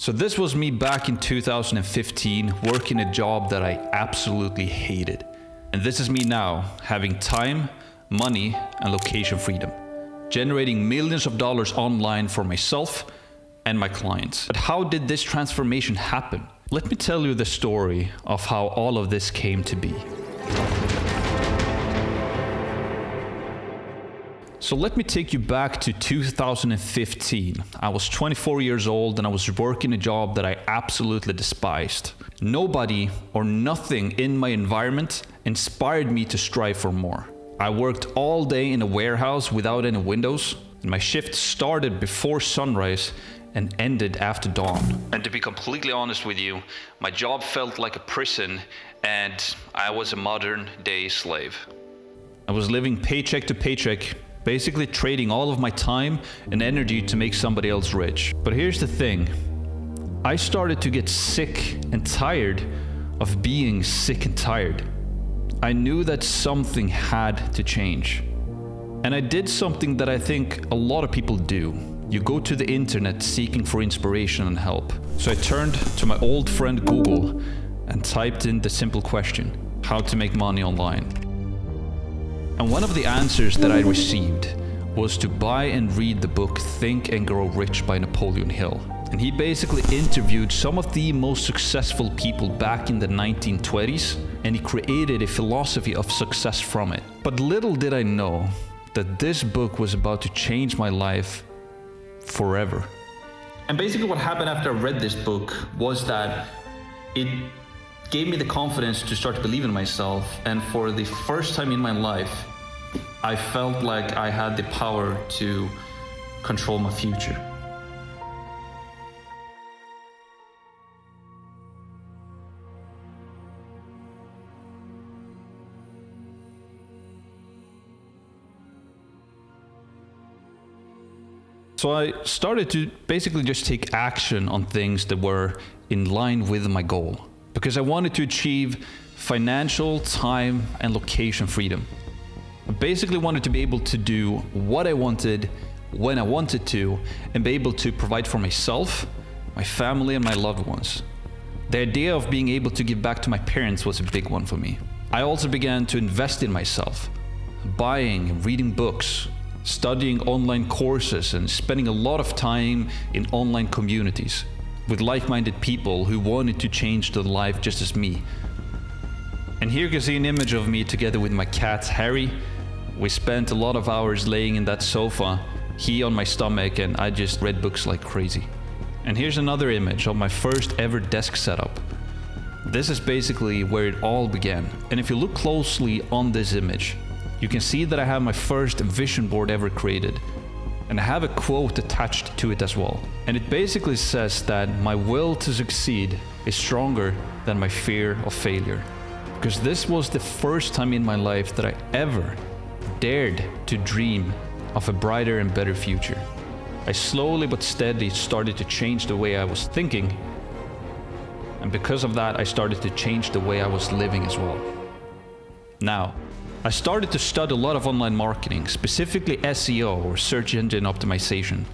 So this was me back in 2015, working a job that I absolutely hated. And this is me now, having time, money, and location freedom, generating millions of dollars online for myself and my clients. But how did this transformation happen? Let me tell you the story of how all of this came to be. So let me take you back to 2015. I was 24 years old and I was working a job that I absolutely despised. Nobody or nothing in my environment inspired me to strive for more. I worked all day in a warehouse without any windows, and my shift started before sunrise and ended after dawn. And to be completely honest with you, my job felt like a prison and I was a modern day slave. I was living paycheck to paycheck, basically trading all of my time and energy to make somebody else rich. But here's the thing, I started to get sick and tired of being sick and tired. I knew that something had to change. And I did something that I think a lot of people do. You go to the internet seeking for inspiration and help. So I turned to my old friend Google and typed in the simple question, how to make money online. And one of the answers that I received was to buy and read the book Think and Grow Rich by Napoleon Hill. And he basically interviewed some of the most successful people back in the 1920s, and he created a philosophy of success from it. But little did I know that this book was about to change my life forever. And basically what happened after I read this book was that it gave me the confidence to start to believe in myself, and for the first time in my life, I felt like I had the power to control my future. So I started to basically just take action on things that were in line with my goal, because I wanted to achieve financial, time, and location freedom. I basically wanted to be able to do what I wanted, when I wanted to, and be able to provide for myself, my family, and my loved ones. The idea of being able to give back to my parents was a big one for me. I also began to invest in myself, buying and reading books, studying online courses, and spending a lot of time in online communities with like-minded people who wanted to change their life just as me. And here you can see an image of me together with my cat Harry. We spent a lot of hours laying in that sofa, he on my stomach, and I just read books like crazy. And here's another image of my first ever desk setup. This is basically where it all began. And if you look closely on this image, you can see that I have my first vision board ever created. And I have a quote attached to it as well. And it basically says that my will to succeed is stronger than my fear of failure. Because this was the first time in my life that I ever dared to dream of a brighter and better future. I slowly but steadily started to change the way I was thinking. And because of that, I started to change the way I was living as well. Now, I started to study a lot of online marketing, specifically SEO or search engine optimization.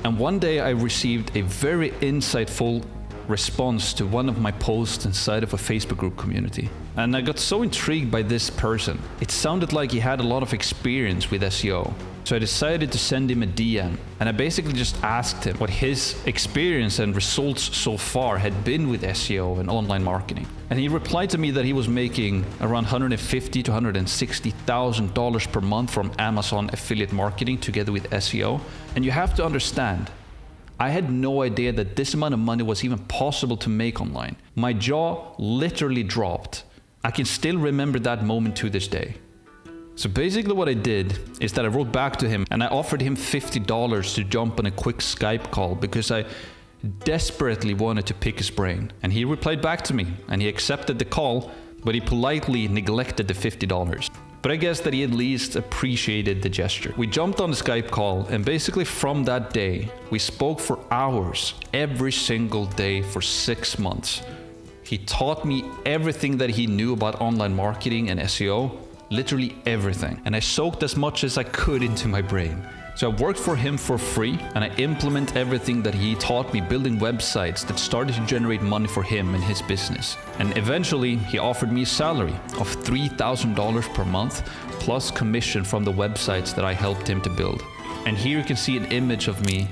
And one day I received a very insightful response to one of my posts inside of a Facebook group community. And I got so intrigued by this person. It sounded like he had a lot of experience with SEO. So I decided to send him a DM, and I basically just asked him what his experience and results so far had been with SEO and online marketing. And he replied to me that he was making around $150,000 to $160,000 per month from Amazon affiliate marketing together with SEO. And you have to understand, I had no idea that this amount of money was even possible to make online. My jaw literally dropped. I can still remember that moment to this day. So basically what I did is that I wrote back to him and I offered him $50 to jump on a quick Skype call because I desperately wanted to pick his brain. And he replied back to me and he accepted the call, but he politely neglected the $50. But I guess that he at least appreciated the gesture. We jumped on the Skype call, and basically from that day, we spoke for hours every single day for 6 months. He taught me everything that he knew about online marketing and SEO, literally everything. And I soaked as much as I could into my brain. So I worked for him for free, and I implement everything that he taught me, building websites that started to generate money for him and his business. And eventually he offered me a salary of $3,000 per month, plus commission from the websites that I helped him to build. And here you can see an image of me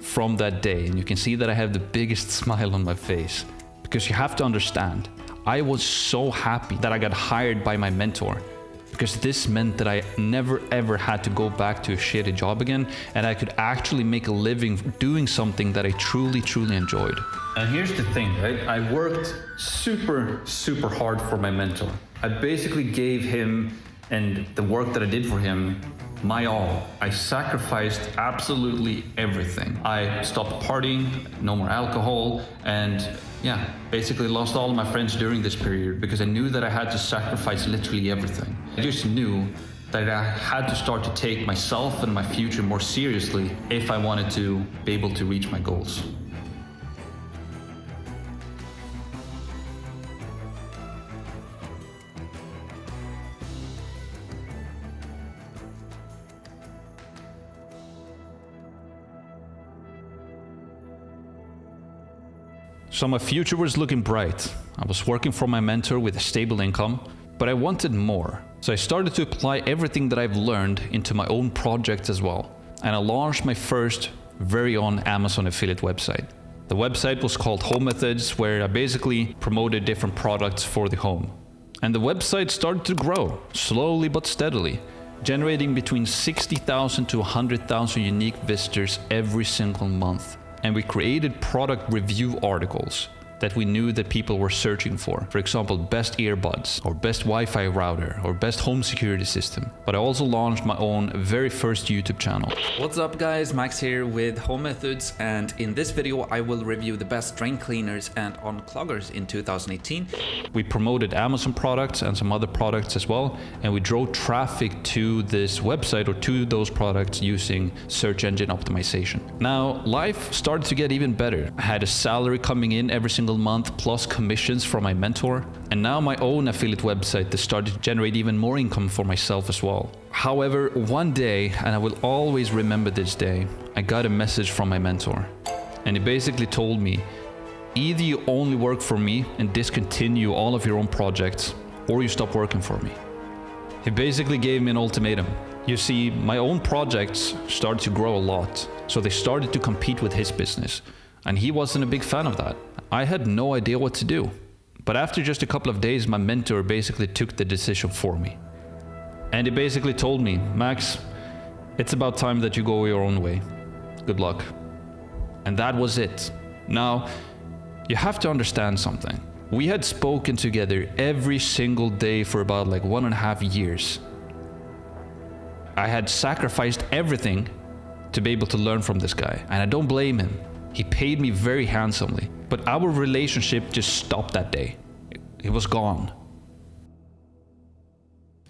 from that day, and you can see that I have the biggest smile on my face. Because you have to understand, I was so happy that I got hired by my mentor, because this meant that I never ever had to go back to a shitty job again, and I could actually make a living doing something that I truly enjoyed. And here's the thing, right? I worked super hard for my mentor. I basically gave him and the work that I did for him my all. I sacrificed absolutely everything. I stopped partying, no more alcohol, and yeah, basically lost all of my friends during this period because I knew that I had to sacrifice literally everything. I just knew that I had to start to take myself and my future more seriously if I wanted to be able to reach my goals. So my future was looking bright. I was working for my mentor with a stable income, but I wanted more. So I started to apply everything that I've learned into my own projects as well. And I launched my first very own Amazon affiliate website. The website was called Home Methods, where I basically promoted different products for the home. And the website started to grow, slowly but steadily, generating between 60,000 to 100,000 unique visitors every single month. And we created product review articles that we knew that people were searching for. For example, best earbuds, or best Wi-Fi router, or best home security system. But I also launched my own very first YouTube channel. What's up guys, Max here with Home Methods, and in this video I will review the best drain cleaners and uncloggers in 2018. We promoted Amazon products and some other products as well, and we drove traffic to this website or to those products using search engine optimization. Now, life started to get even better. I had a salary coming in every single month plus commissions from my mentor, and now my own affiliate website that started to generate even more income for myself as well. However, one day, and I will always remember this day, I got a message from my mentor, and he basically told me, either you only work for me and discontinue all of your own projects, or you stop working for me. He basically gave me an ultimatum. You see, my own projects started to grow a lot, so they started to compete with his business. And he wasn't a big fan of that. I had no idea what to do. But after just a couple of days, my mentor basically took the decision for me. And he basically told me, Max, it's about time that you go your own way. Good luck. And that was it. Now, you have to understand something. We had spoken together every single day for about 1.5 years. I had sacrificed everything to be able to learn from this guy, and I don't blame him. He paid me very handsomely, but our relationship just stopped that day. He was gone.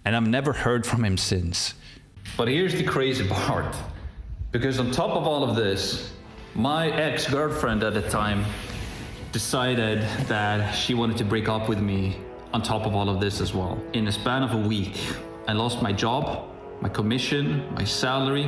And I've never heard from him since. But here's the crazy part. Because on top of all of this, my ex-girlfriend at the time decided that she wanted to break up with me on top of all of this as well. In a span of a week, I lost my job, my commission, my salary.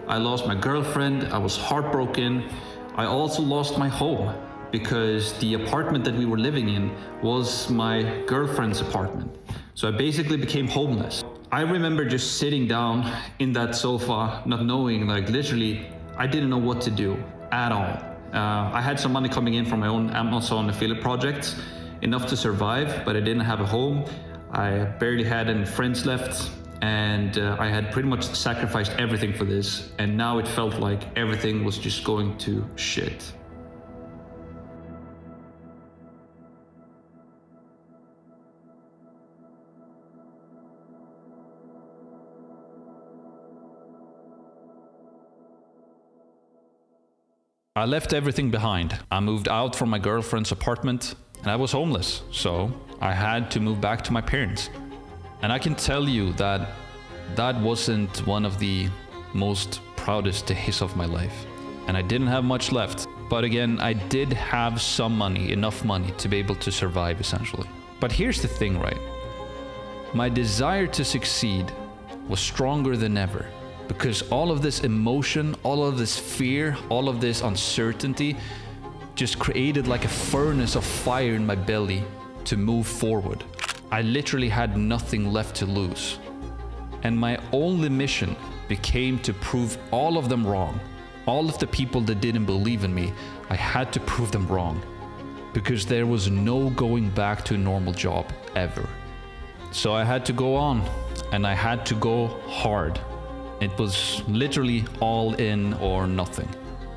I lost my girlfriend. I was heartbroken. I also lost my home because the apartment that we were living in was my girlfriend's apartment. So I basically became homeless. I remember just sitting down in that sofa, not knowing, literally, I didn't know what to do at all. I had some money coming in from my own Amazon affiliate projects, enough to survive, but I didn't have a home. I barely had any friends left. And I had pretty much sacrificed everything for this, and now it felt like everything was just going to shit. I left everything behind. I moved out from my girlfriend's apartment, and I was homeless, so I had to move back to my parents. And I can tell you that that wasn't one of the most proudest days of my life. And I didn't have much left. But again, I did have some money, enough money to be able to survive essentially. But here's the thing, right? My desire to succeed was stronger than ever. because all of this emotion, all of this fear, all of this uncertainty just created like a furnace of fire in my belly to move forward. I literally had nothing left to lose. And my only mission became to prove all of them wrong. All of the people that didn't believe in me, I had to prove them wrong, because there was no going back to a normal job ever. So I had to go on, and I had to go hard. It was literally all in or nothing.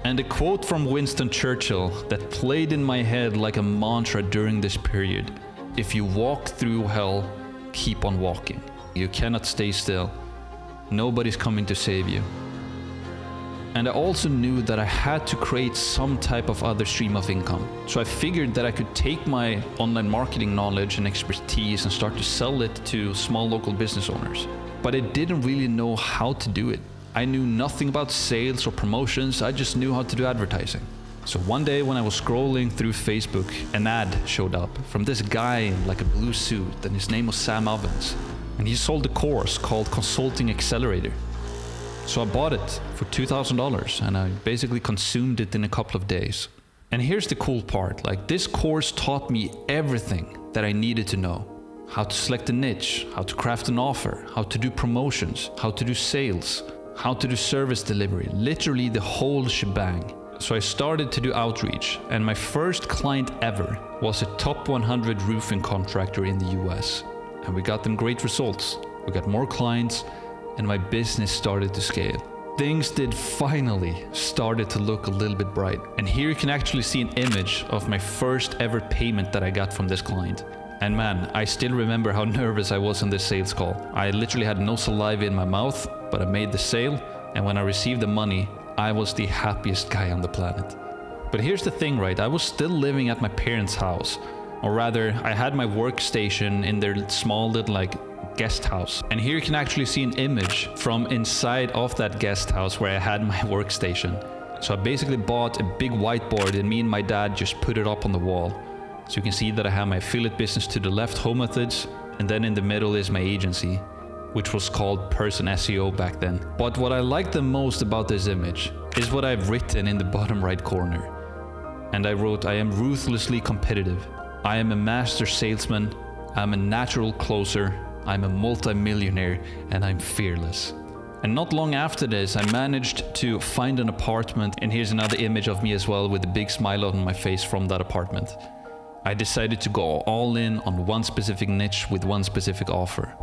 And a quote from Winston Churchill that played in my head like a mantra during this period: if you walk through hell, keep on walking. You cannot stay still. Nobody's coming to save you. And I also knew that I had to create some type of other stream of income. So I figured that I could take my online marketing knowledge and expertise and start to sell it to small local business owners. But I didn't really know how to do it. I knew nothing about sales or promotions, I just knew how to do advertising. So one day when I was scrolling through Facebook, an ad showed up from this guy in like a blue suit, and his name was Sam Ovens. And he sold a course called Consulting Accelerator. So I bought it for $2,000 and I basically consumed it in a couple of days. And here's the cool part, like this course taught me everything that I needed to know. How to select a niche, how to craft an offer, how to do promotions, how to do sales, how to do service delivery, literally the whole shebang. So I started to do outreach, and my first client ever was a top 100 roofing contractor in the US. And we got them great results. We got more clients, and my business started to scale. Things did finally started to look a little bit bright. And here you can actually see an image of my first ever payment that I got from this client. And man, I still remember how nervous I was on this sales call. I literally had no saliva in my mouth, but I made the sale. And when I received the money, I was the happiest guy on the planet. But here's the thing, right? I was still living at my parents' house. Or rather, I had my workstation in their small little guest house. And here you can actually see an image from inside of that guest house where I had my workstation. So I basically bought a big whiteboard, and me and my dad just put it up on the wall. So you can see that I have my affiliate business to the left, Home Methods, and then in the middle is my agency, which was called Person SEO back then. But what I like the most about this image is what I've written in the bottom right corner. And I wrote, I am ruthlessly competitive. I am a master salesman. I'm a natural closer. I'm a multi-millionaire, and I'm fearless. And not long after this, I managed to find an apartment, and here's another image of me as well with a big smile on my face from that apartment. I decided to go all in on one specific niche with one specific offer.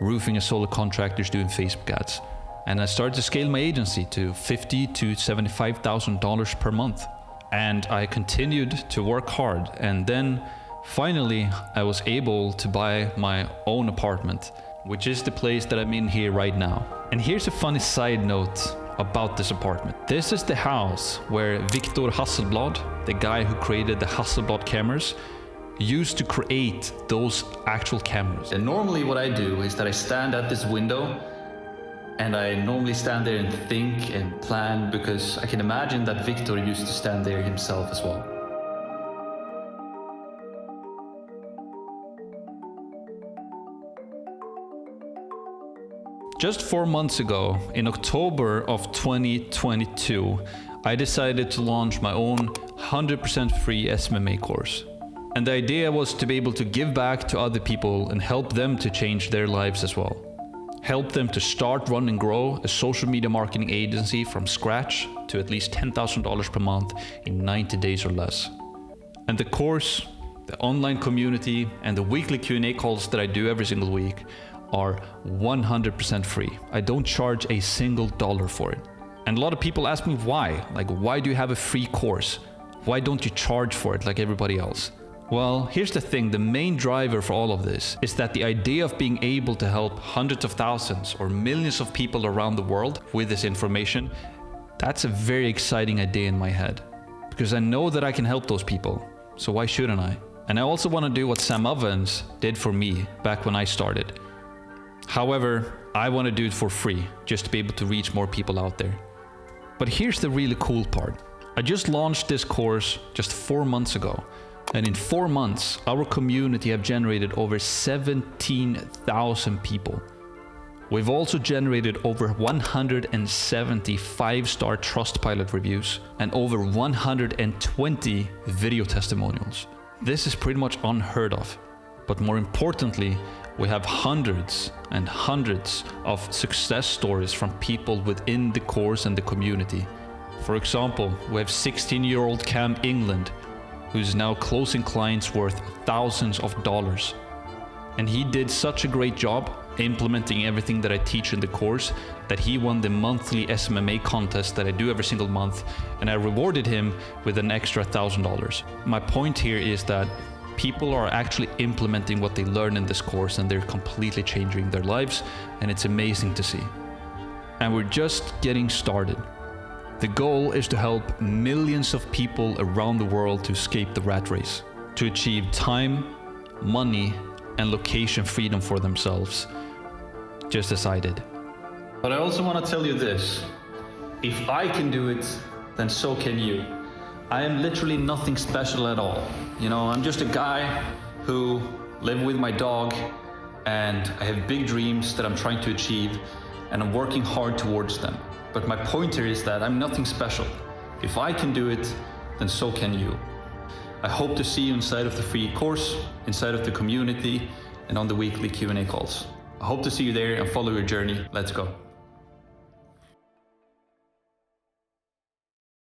Roofing and solar contractors doing Facebook ads. And I started to scale my agency to $50,000 to $75,000 per month. And I continued to work hard, and then finally I was able to buy my own apartment, which is the place that I'm in here right now. And here's a funny side note about this apartment. This is the house where Victor Hasselblad, the guy who created the Hasselblad cameras, used to create those actual cameras. And normally what I do is that I stand at this window, and I normally stand there and think and plan, because I can imagine that Victor used to stand there himself as well. Just 4 months ago, in October of 2022, I decided to launch my own 100% free SMMA course. And the idea was to be able to give back to other people and help them to change their lives as well. Help them to start, run, and grow a social media marketing agency from scratch to at least $10,000 per month in 90 days or less. And the course, the online community, and the weekly Q&A calls that I do every single week are 100% free. I don't charge a single dollar for it. And a lot of people ask me why. Why do you have a free course? Why don't you charge for it like everybody else? Well, here's the thing, the main driver for all of this is that the idea of being able to help hundreds of thousands or millions of people around the world with this information, that's a very exciting idea in my head. Because I know that I can help those people, so why shouldn't I? And I also want to do what Sam Ovens did for me back when I started. However, I want to do it for free, just to be able to reach more people out there. But here's the really cool part. I just launched this course just 4 months ago. And in 4 months, our community have generated over 17,000 people. We've also generated over 170 5-star Trustpilot reviews and over 120 video testimonials. This is pretty much unheard of. But more importantly, we have hundreds and hundreds of success stories from people within the course and the community. For example, we have 16-year-old Cam England, who's now closing clients worth thousands of dollars. And he did such a great job implementing everything that I teach in the course that he won the monthly SMMA contest that I do every single month, and I rewarded him with an extra $1,000. My point here is that people are actually implementing what they learn in this course, and they're completely changing their lives, and it's amazing to see. And we're just getting started. The goal is to help millions of people around the world to escape the rat race, to achieve time, money, and location freedom for themselves, just as I did. But I also want to tell you this: if I can do it, then so can you. I am literally nothing special at all. You know, I'm just a guy who live with my dog, and I have big dreams that I'm trying to achieve, and I'm working hard towards them. But my point here is that I'm nothing special. If I can do it, then so can you. I hope to see you inside of the free course, inside of the community, and on the weekly Q&A calls. I hope to see you there and follow your journey. Let's go.